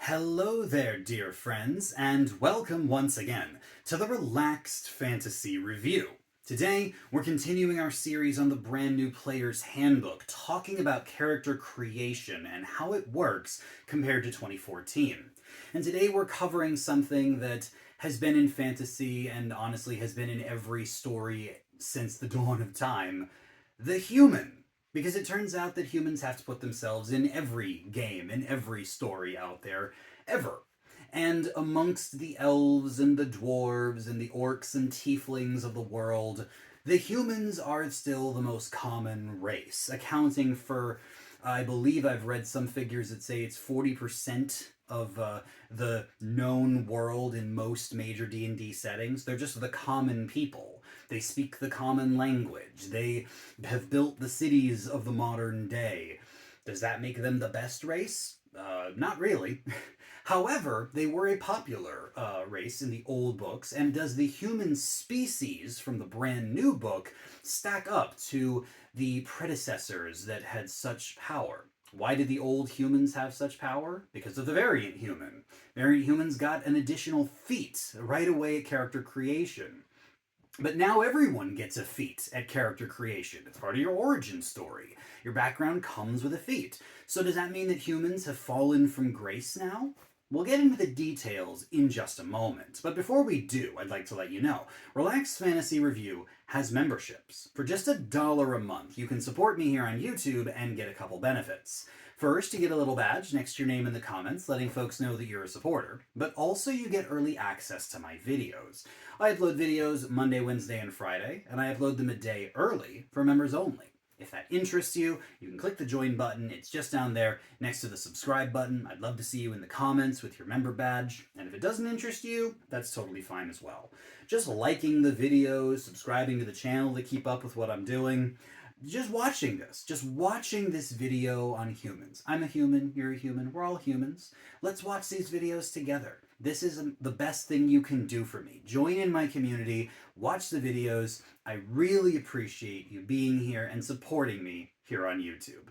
Hello there, dear friends, and welcome once again to the Relaxed Fantasy Review. Today, we're continuing our series on the brand new Player's Handbook, talking about character creation and how it works compared to 2014. And today we're covering something that has been in fantasy and honestly has been in every story since the dawn of time: the human. Because it turns out that humans have to put themselves in every game, in every story out there, ever. And amongst the elves and the dwarves and the orcs and tieflings of the world, the humans are still the most common race, accounting for, I believe I've read some figures that say it's 40% of the known world in most major D&D settings. They're just the common people. They speak the common language. They have built the cities of the modern day. Does that make them the best race? Not really. However, they were a popular race in the old books, and does the human species from the brand new book stack up to the predecessors that had such power? Why did the old humans have such power? Because of the variant human. Variant humans got an additional feat right away at character creation. But now everyone gets a feat at character creation. It's part of your origin story. Your background comes with a feat. So does that mean that humans have fallen from grace now? We'll get into the details in just a moment. But before we do, I'd like to let you know, Relaxed Fantasy Review has memberships. For just $1 a month, you can support me here on YouTube and get a couple benefits. First, you get a little badge next to your name in the comments, letting folks know that you're a supporter, but also you get early access to my videos. I upload videos Monday, Wednesday, and Friday, and I upload them a day early for members only. If that interests you, you can click the join button. It's just down there next to the subscribe button. I'd love to see you in the comments with your member badge. And if it doesn't interest you, that's totally fine as well. Just liking the videos, subscribing to the channel to keep up with what I'm doing, just watching this video on humans. I'm a human, you're a human, we're all humans. Let's watch these videos together. This is the best thing you can do for me. Join in my community, watch the videos. I really appreciate you being here and supporting me here on YouTube.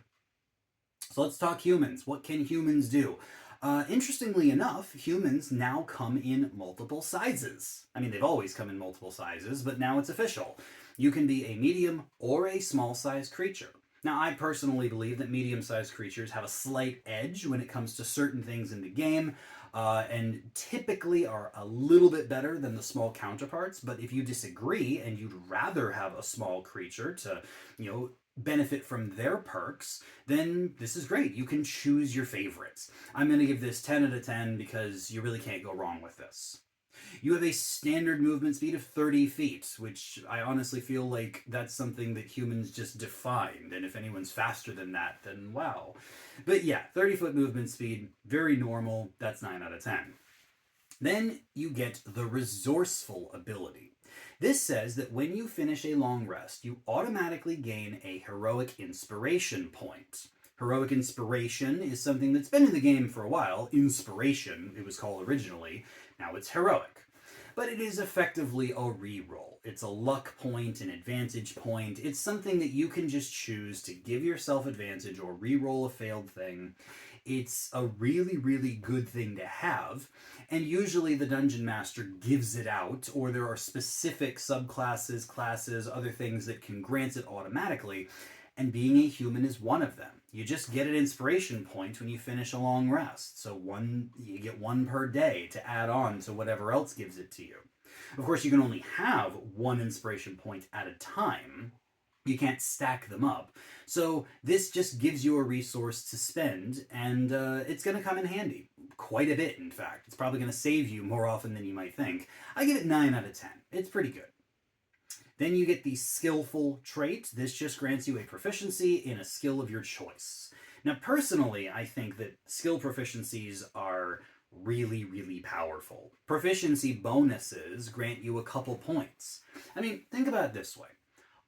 So let's talk humans. What can humans do? Interestingly enough, humans now come in multiple sizes. I mean, they've always come in multiple sizes, but now it's official. You can be a medium or a small-sized creature. Now, I personally believe that medium-sized creatures have a slight edge when it comes to certain things in the game, and typically are a little bit better than the small counterparts. But if you disagree and you'd rather have a small creature to, benefit from their perks, then this is great. You can choose your favorites. I'm going to give this 10 out of 10 because you really can't go wrong with this. You have a standard movement speed of 30 feet, which I honestly feel like that's something that humans just defined, and if anyone's faster than that, then wow. But yeah, 30-foot movement speed, very normal, that's 9 out of 10. Then you get the resourceful ability. This says that when you finish a long rest, you automatically gain a heroic inspiration point. Heroic inspiration is something that's been in the game for a while. Inspiration, it was called originally. Now it's heroic. But it is effectively a reroll. It's a luck point, an advantage point. It's something that you can just choose to give yourself advantage or reroll a failed thing. It's a really, really good thing to have, and usually the Dungeon Master gives it out, or there are specific subclasses, classes, other things that can grant it automatically, and being a human is one of them. You just get an inspiration point when you finish a long rest, so you get one per day to add on to whatever else gives it to you. Of course, you can only have one inspiration point at a time. You can't stack them up. So this just gives you a resource to spend, and it's going to come in handy. Quite a bit, in fact. It's probably going to save you more often than you might think. I give it 9 out of 10. It's pretty good. Then you get the skillful trait. This just grants you a proficiency in a skill of your choice. Now, personally, I think that skill proficiencies are really, really powerful. Proficiency bonuses grant you a couple points. I mean, think about it this way.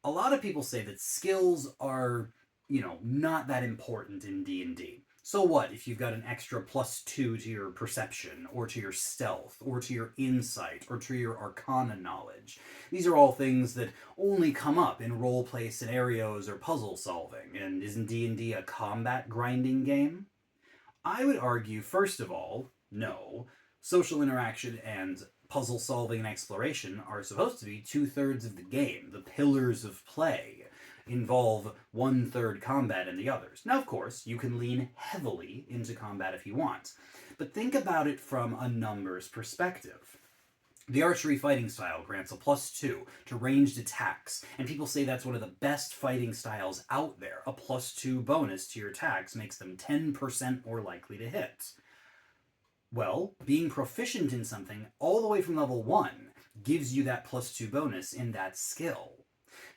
A lot of people say that skills are, not that important in D&D. So what if you've got an extra +2 to your perception, or to your stealth, or to your insight, or to your arcana knowledge? These are all things that only come up in role-play scenarios or puzzle solving, and isn't D&D a combat grinding game? I would argue, first of all, no. Social interaction and puzzle solving and exploration are supposed to be 2/3 of the game. The pillars of play involve 1/3 combat and the others. Now, of course, you can lean heavily into combat if you want, but think about it from a numbers perspective. The archery fighting style grants a +2 to ranged attacks, and people say that's one of the best fighting styles out there. A +2 bonus to your attacks makes them 10% more likely to hit. Well, being proficient in something all the way from level 1 gives you that +2 bonus in that skill.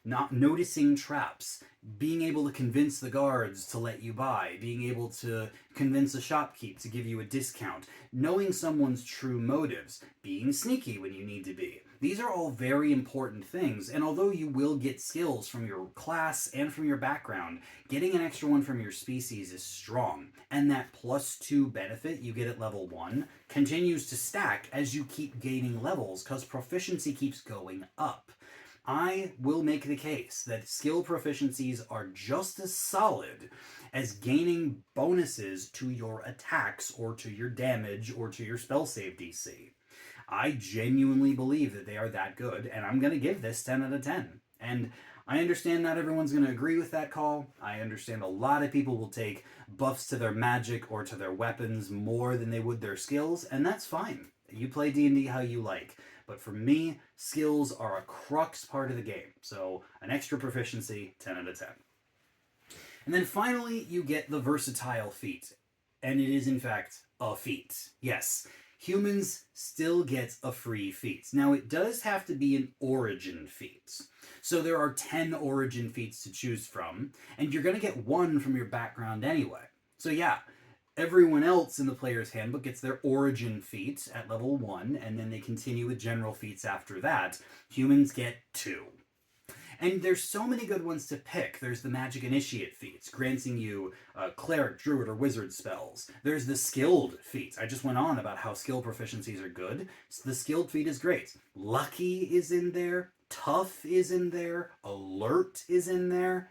Not noticing traps, being able to convince the guards to let you buy, being able to convince a shopkeep to give you a discount, knowing someone's true motives, being sneaky when you need to be. These are all very important things, and although you will get skills from your class and from your background, getting an extra one from your species is strong, and that +2 benefit you get at level 1 continues to stack as you keep gaining levels because proficiency keeps going up. I will make the case that skill proficiencies are just as solid as gaining bonuses to your attacks or to your damage or to your spell save DC. I genuinely believe that they are that good, and I'm going to give this 10 out of 10. And I understand not everyone's going to agree with that call. I understand a lot of people will take buffs to their magic or to their weapons more than they would their skills, and that's fine. You play D&D how you like. But for me, skills are a crux part of the game. So an extra proficiency, 10 out of 10. And then finally, you get the versatile feat. And it is, in fact, a feat. Yes, humans still get a free feat. Now, it does have to be an origin feat. So there are 10 origin feats to choose from, and you're going to get one from your background anyway. So yeah, everyone else in the player's handbook gets their origin feat at level 1, and then they continue with general feats after that. Humans get 2. And there's so many good ones to pick. There's the Magic Initiate feats, granting you Cleric, Druid, or Wizard spells. There's the Skilled feats. I just went on about how skill proficiencies are good. So the Skilled feat is great. Lucky is in there. Tough is in there. Alert is in there.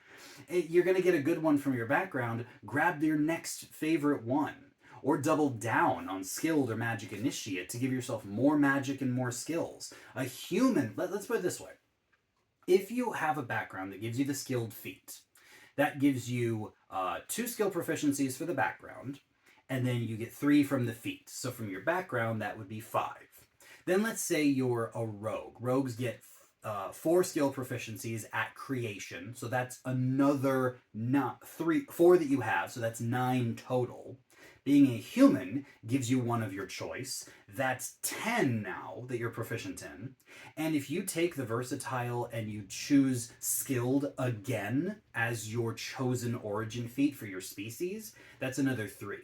You're going to get a good one from your background. Grab your next favorite one. Or double down on Skilled or Magic Initiate to give yourself more magic and more skills. A human, let's put it this way. If you have a background that gives you the Skilled feat, that gives you 2 skill proficiencies for the background, and then you get 3 from the feat. So from your background, that would be 5. Then let's say you're a rogue. Rogues get 4 skill proficiencies at creation, so that's another 4 that you have, so that's 9 total. Being a human gives you one of your choice. That's 10 now that you're proficient in. And if you take the versatile and you choose skilled again as your chosen origin feat for your species, that's another 3.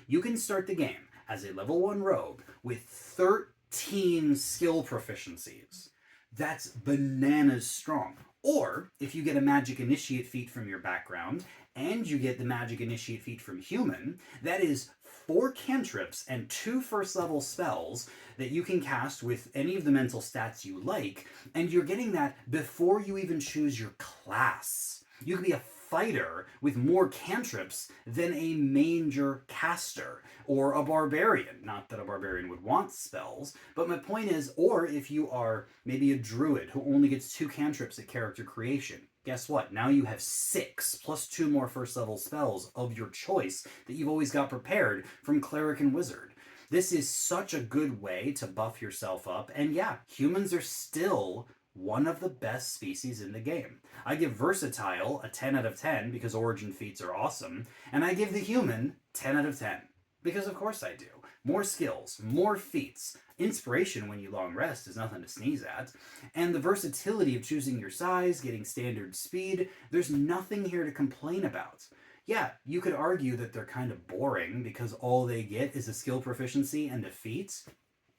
You can start the game as a level 1 rogue with 13 skill proficiencies. That's bananas strong. Or, if you get a Magic Initiate feat from your background, and you get the Magic Initiate feat from human, that is 4 cantrips and 2 first level spells that you can cast with any of the mental stats you like, and you're getting that before you even choose your class. You can be a fighter with more cantrips than a manger caster, or a barbarian. Not that a barbarian would want spells, but my point is, or if you are maybe a druid who only gets 2 cantrips at character creation, guess what? Now you have 6 plus 2 more first level spells of your choice that you've always got prepared from cleric and wizard. This is such a good way to buff yourself up, and yeah, humans are still one of the best species in the game. I give versatile a 10 out of 10 because origin feats are awesome, and I give the human 10 out of 10 because of course I do. More skills, more feats, inspiration when you long rest is nothing to sneeze at, and the versatility of choosing your size, getting standard speed, there's nothing here to complain about. Yeah, you could argue that they're kind of boring because all they get is a skill proficiency and a feat.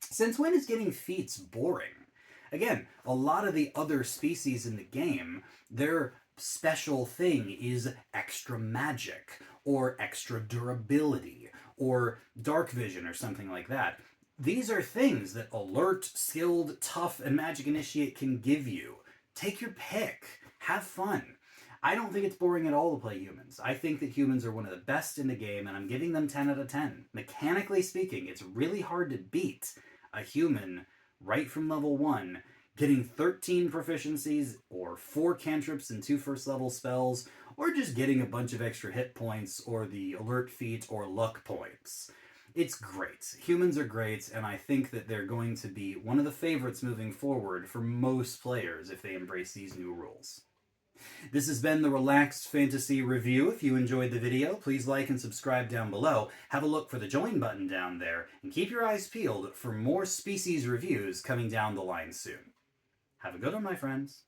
Since when is getting feats boring? Again, a lot of the other species in the game, their special thing is extra magic, or extra durability, or dark vision, or something like that. These are things that alert, skilled, tough, and magic initiate can give you. Take your pick. Have fun. I don't think it's boring at all to play humans. I think that humans are one of the best in the game, and I'm giving them 10 out of 10. Mechanically speaking, it's really hard to beat a human right from level 1, getting 13 proficiencies, or 4 cantrips and 2 first level spells, or just getting a bunch of extra hit points, or the alert feat, or luck points. It's great. Humans are great, and I think that they're going to be one of the favorites moving forward for most players if they embrace these new rules. This has been the Relaxed Fantasy Review. If you enjoyed the video, please like and subscribe down below. Have a look for the join button down there, and keep your eyes peeled for more species reviews coming down the line soon. Have a good one, my friends.